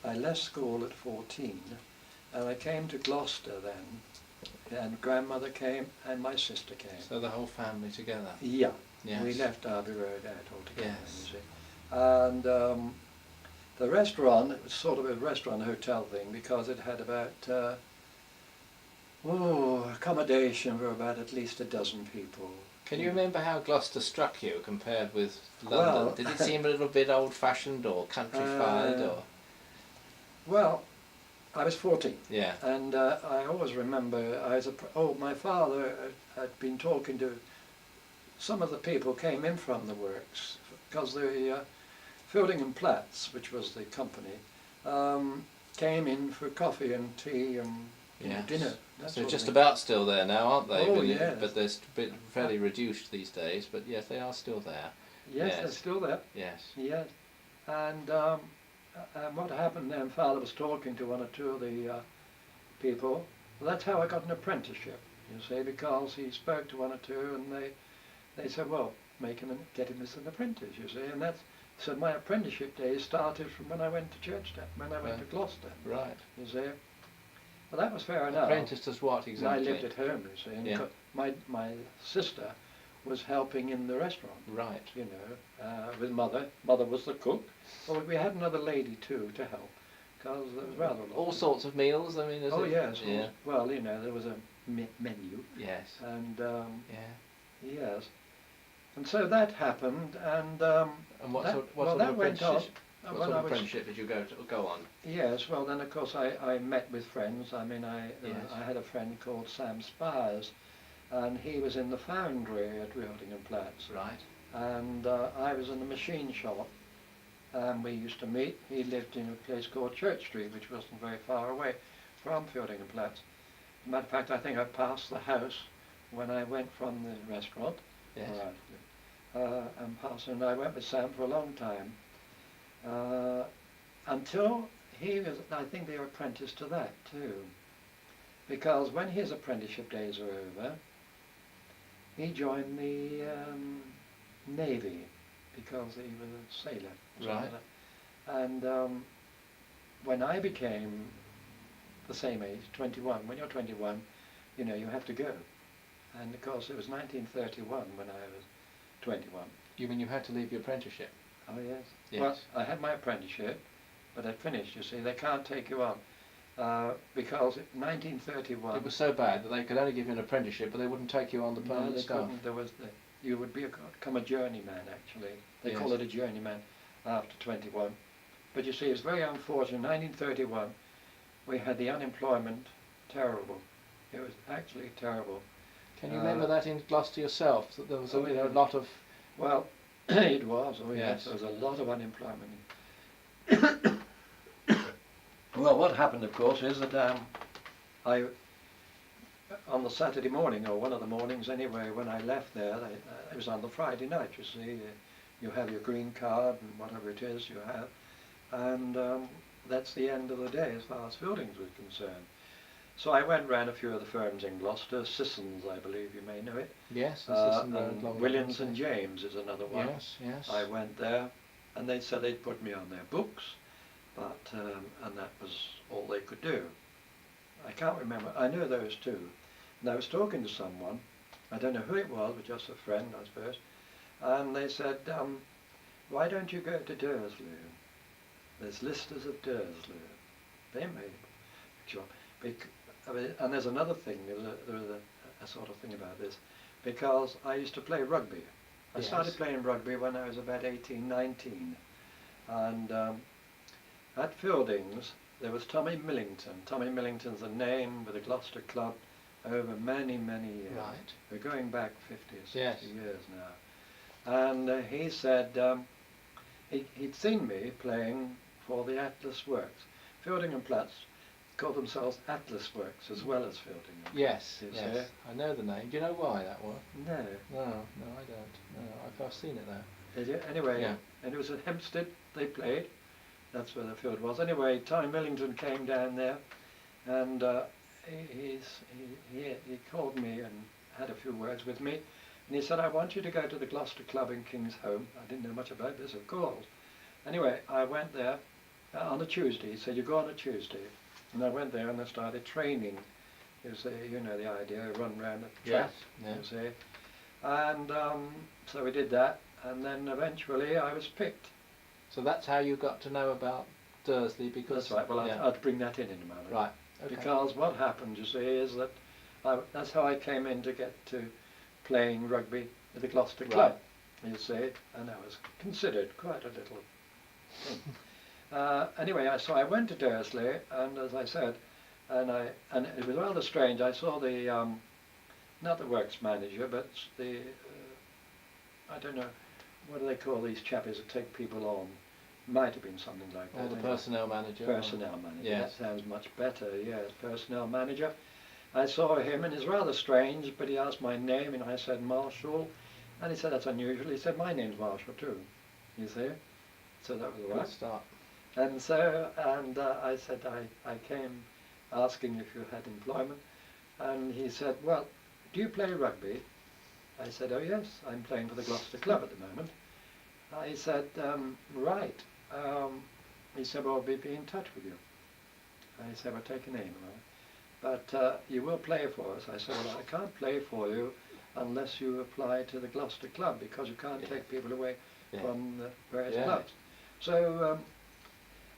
I left school at 14, and I came to Gloucester then, and grandmother came and my sister came. So the whole family together? Yeah, yes. We left Derby Road out altogether, yes. you see. And the restaurant, it was sort of a restaurant hotel thing because it had about, accommodation for about at least a dozen people. Can you remember how Gloucester struck you compared with London? Well, did it seem a little bit old-fashioned or countrified? Or? Well, I was 14, yeah. and I always remember my father had been talking to some of the people came in from the works because the Fielding and Platts, which was the company, came in for coffee and tea and yes. dinner. So they're just about still there now, aren't they? Oh, but, yes. But they're fairly reduced these days. But yes, they are still there. Yes, they're still there. Yes. Yes. And what happened then, Father was talking to one or two of the people. Well, that's how I got an apprenticeship, you see, because he spoke to one or two and they said, well, get him as an apprentice, you see. And so my apprenticeship days started from when I went to Churchtown, when I went to Gloucester. Right. You see. Well, that was fair enough. Apprenticed as what exactly? I lived at home, you see, and yeah. my sister was helping in the restaurant. Right. You know, with Mother. Mother was the cook. Well, we had another lady too to help, because there was rather a lot. All sorts of meals. I mean, yes. Yeah. Well, you know, there was a menu. Yes. And yeah. yes. And so that happened, and what sort of apprenticeship did you go on? Yes, well then of course I met with friends. I mean I had a friend called Sam Spires, and he was in the foundry at Fielding and Platts. Right. And I was in the machine shop, and we used to meet. He lived in a place called Church Street, which wasn't very far away from Fielding and Platts. As a matter of fact, I think I passed the house when I went from the restaurant. Yes. And I went with Sam for a long time, until he was, I think they were apprenticed to that too, because when his apprenticeship days were over, he joined the Navy because he was a sailor. Right. And when I became the same age, 21, when you're 21, you know, you have to go. And of course it was 1931 when I was 21. You mean you had to leave your apprenticeship? Oh yes. Yes. Well, I had my apprenticeship, but I finished, you see. They can't take you on because in 1931... It was so bad that they could only give you an apprenticeship, but they wouldn't take you on the permanent staff. You would become a journeyman, actually. They call it a journeyman after 21. But you see, it's very unfortunate. In 1931, we had the unemployment terrible. It was actually terrible. Can you remember that in Gloucester yourself, that there was a lot of... Well, it was. Oh yes, there was a lot of unemployment. Well, what happened, of course, is that on the Saturday morning, or one of the mornings anyway, when I left there, it was on the Friday night, you see. You have your green card and whatever it is you have, and that's the end of the day as far as Fieldings was concerned. So I went round a few of the firms in Gloucester. Sissons, I believe you may know it. Yes. And Williams and James is another one. Yes, yes. I went there, and they said they'd put me on their books, but and that was all they could do. I can't remember. I know those two. And I was talking to someone, I don't know who it was, but just a friend, I suppose, and they said, why don't you go to Dursley? There's listers of Dursley. They made sure. And there's another thing, there's a sort of thing about this, because I used to play rugby. I started playing rugby when I was about 18, 19. And at Fieldings, there was Tommy Millington. Tommy Millington's a name with the Gloucester Club over many, many years. Right. We're going back 50 or 60 yes. years now. And he said he'd seen me playing for the Atlas Works. Fielding and Platts called themselves Atlas Works as well as Fielding. Yes, yes. I know the name. Do you know why that was? No. No, I don't. No, I've seen it there. Did you? Anyway, and it was at Hempstead they played. That's where the field was. Anyway, Tommy Millington came down there, and he called me and had a few words with me. And he said, I want you to go to the Gloucester Club in King's Home. I didn't know much about this, of course. Anyway, I went there, on a Tuesday. He said, you go on a Tuesday. And I went there and I started training. You see, you know the idea, run round the track, you see. And so we did that, and then eventually I was picked. So that's how you got to know about Dursley, because... That's right, well I'd bring that in a moment. Right, okay. Because what happened, you see, is that that's how I came in to get to playing rugby at the Gloucester Club, you see, and that was considered quite a little thing. Anyway, so I went to Dursley, and as I said, and it was rather strange. I saw the not the works manager, but the I don't know, what do they call these chappies that take people on? Might have been something like that. Oh, the personnel manager. Personnel manager. Yes. That sounds much better. Yes, personnel manager. I saw him, and it's rather strange. But he asked my name, and I said Marshall, and he said that's unusual. He said my name's Marshall too. You see, so that was right. Good start. And so, I said I came asking if you had employment, and he said, well, do you play rugby? I said, oh yes, I'm playing for the Gloucester Club at the moment. He said, right. He said, well, I'll be in touch with you. I said, well, take a name, but you will play for us. I said, well, I can't play for you unless you apply to the Gloucester Club, because you can't take people away from the various clubs. So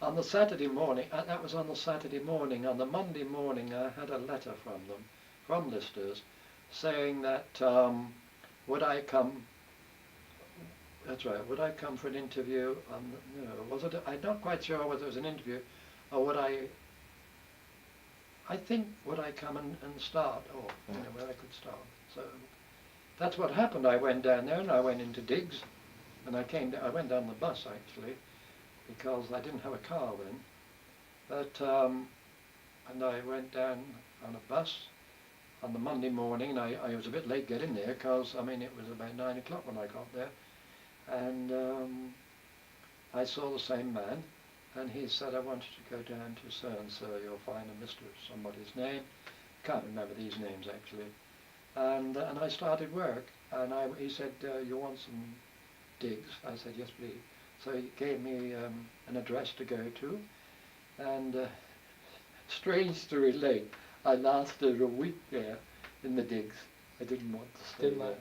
on the Saturday morning, that was on the Saturday morning, on the Monday morning I had a letter from them, from Listers, saying that would I come, that's right, would I come for an interview on, was it, I'm not quite sure whether it was an interview, or would I think, would I come and start, or where I could start. So that's what happened. I went down there and I went into digs, and I went down the bus actually, because I didn't have a car then, but and I went down on a bus on the Monday morning, and I was a bit late getting there, because I mean it was about 9 o'clock when I got there, and I saw the same man, and he said, I want you to go down to so and so, you'll find a Mr. somebody's name, can't remember these names actually, and I started work, and he said, you want some digs? I said, yes please. So he gave me an address to go to, and strange to relate, I lasted a week there in the digs. I didn't want to stay there.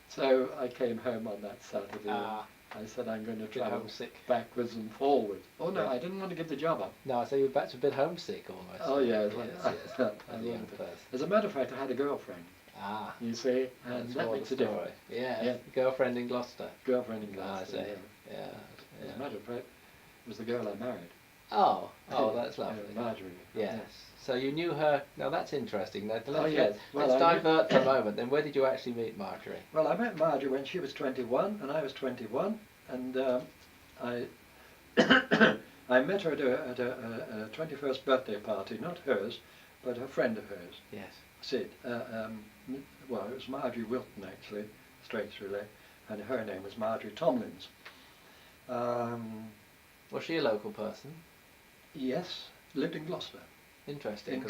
So I came home on that Saturday. I said, I'm going to travel backwards and forwards. Oh no, I didn't want to give the job up. No, so you were back to a bit homesick almost. Oh yeah, yes. As a matter of fact, I had a girlfriend. You see, and that makes a difference. Yeah. Girlfriend in Gloucester. Girlfriend in Gloucester. I see. Yeah. As a matter of fact, it was the girl I married. Oh, that's lovely. Marjorie. Yes. So you knew her. Now that's interesting. Now, let's Well, divert for a moment. Then where did you actually meet Marjorie? Well, I met Marjorie when she was 21 and I was 21, and I I met her at a 21st birthday party, not hers, but a friend of hers. Yes. Sid. Well, it was Marjorie Wilton actually, straight through there, and her name was Marjorie Tomlins. Was she a local person? Yes, lived in Gloucester. Interesting. In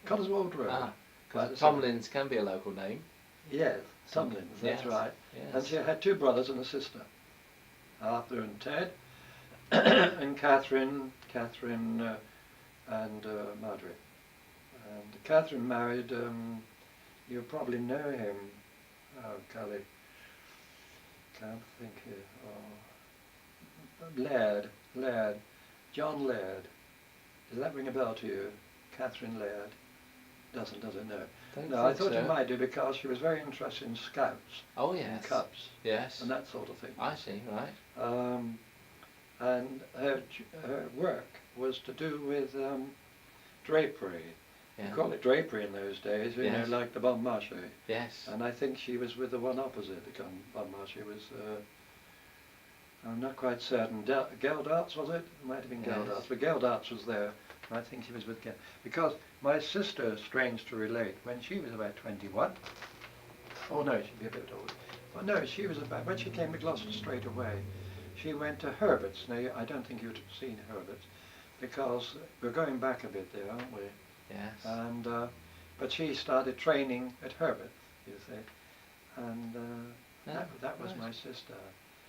Cotswold Road. Because Tomlins can be a local name. Yes, Tomlins, that's right. Yes. And she had 2 brothers and a sister, Arthur and Ted, and Catherine and Marjorie. And Catherine married, you probably know him, oh golly, can't think here, Laird, John Laird. Does that ring a bell to you? Catherine Laird? Doesn't, does it? No. No, I thought it might do, because she was very interested in scouts. Oh yes. And cubs. Yes. And that sort of thing. I see, right. And her work was to do with drapery. Yeah. You call it drapery in those days, you know, like the Bon Marché. Yes. And I think she was with the one opposite. The Bon Marché was, I'm not quite certain, Geldarts was it? It might have been Geldarts, but Geldarts was there. And I think she was with because my sister, strange to relate, when she was about 21, oh no, she'd be a bit older. Well, no, she was about, when she came to Gloucester straight away, she went to Herbert's. Now, I don't think you'd have seen Herbert's, because we're going back a bit there, aren't we? Yes. And but she started training at Herbert's, you see, and that was my sister.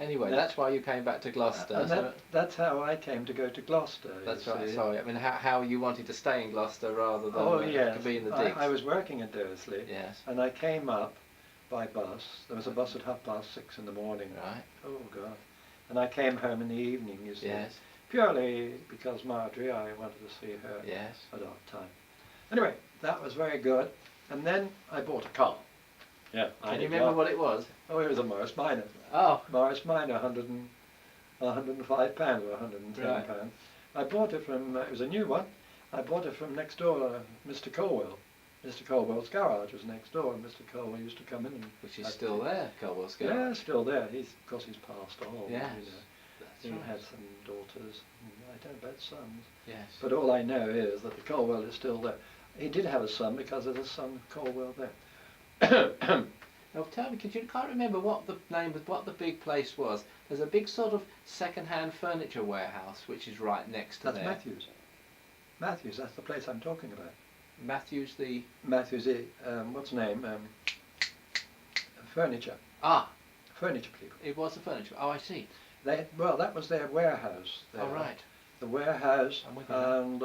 Anyway, that's why you came back to Gloucester. And that's how I came to go to Gloucester. That's right. Sorry, I mean how you wanted to stay in Gloucester rather than to be in the digs. I was working at Dursley. Yes. And I came up by bus. There was a bus at 6:30 in the morning. Right. Oh God. And I came home in the evening. You see. Yes. Purely because Marjorie, I wanted to see her. Yes. At that time. Anyway, that was very good. And then I bought a car. Yeah. Can you remember what it was? Oh, it was a Morris Minor. Oh. Morris Minor, £105 or £110. Right. I bought it from, it was a new one. I bought it from next door, Mr. Colwell. Mr. Colwell's garage was next door, and Mr. Colwell used to come in and... Which is still there, Colwell's garage? Yeah, still there. Of course he's passed on. Yes. You know. That's He right. had some daughters, and I don't bet sons. Yes. But all I know is that the Colwell is still there. He did have a son because there's a son Colwell there. Now tell me, you can't remember what the name of what the big place was. There's a big sort of second-hand furniture warehouse which is right next to That's there. Matthews. Matthews, that's the place I'm talking about. Matthews the... Matthews, what's the name? Furniture. Ah. Furniture people. It was the furniture. Oh, I see. Well, that was their warehouse. Oh, right. The warehouse and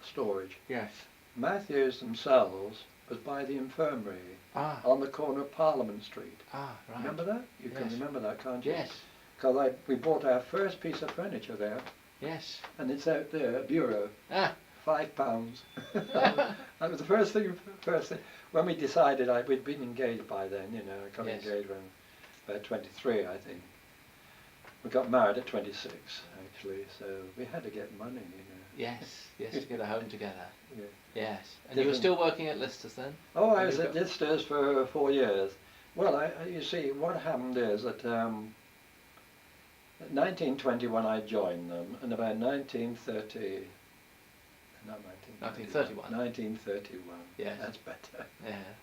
storage. Yes. Matthews themselves was by the infirmary on the corner of Parliament Street. Ah, right. Remember that? You can remember that, can't you? Yes. Because we bought our first piece of furniture there. Yes. And it's out there, a bureau. Ah. £5. That was the first thing. When we decided, we'd been engaged by then, you know. I got engaged when about 23, I think. We got married at 26, actually, so we had to get money, you know. Yes, yes, to get a home together. Yeah. Yes. And you were still working at Lister's then? Oh, I was at Lister's for 4 years. Well, you see, what happened is that 1921 I joined them, and about 1930... Not 1931. 1931. Yes. That's better. Yeah.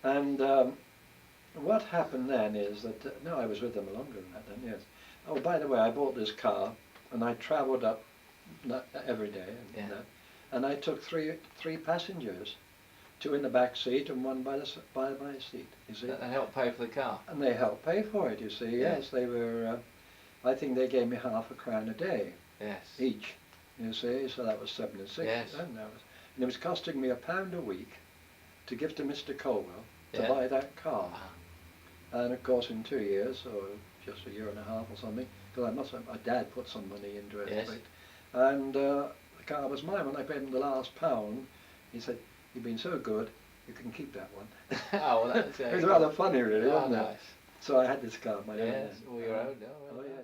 And what happened then is that, no, I was with them longer than that then, yes. Oh, by the way, I bought this car, and I travelled up every day, and I took three passengers, 2 in the back seat and 1 by my seat, you see. That helped pay for the car? And they helped pay for it, you see, yes. They were, I think they gave me £0.50 a day. Yes. Each. You see, so that was 7 and 6. Yes. And it was costing me £1 a week to give to Mr. Colwell to buy that car. And of course in 2 years, or just a year and a half or something, because my dad put some money into it. Yes. And the car was mine. When I paid him the last £1, he said, "You've been so good, you can keep that one." Oh, well, that's it was rather funny, really, wasn't it? Nice. So I had this car of my own. Yes, all your own. Oh, yeah.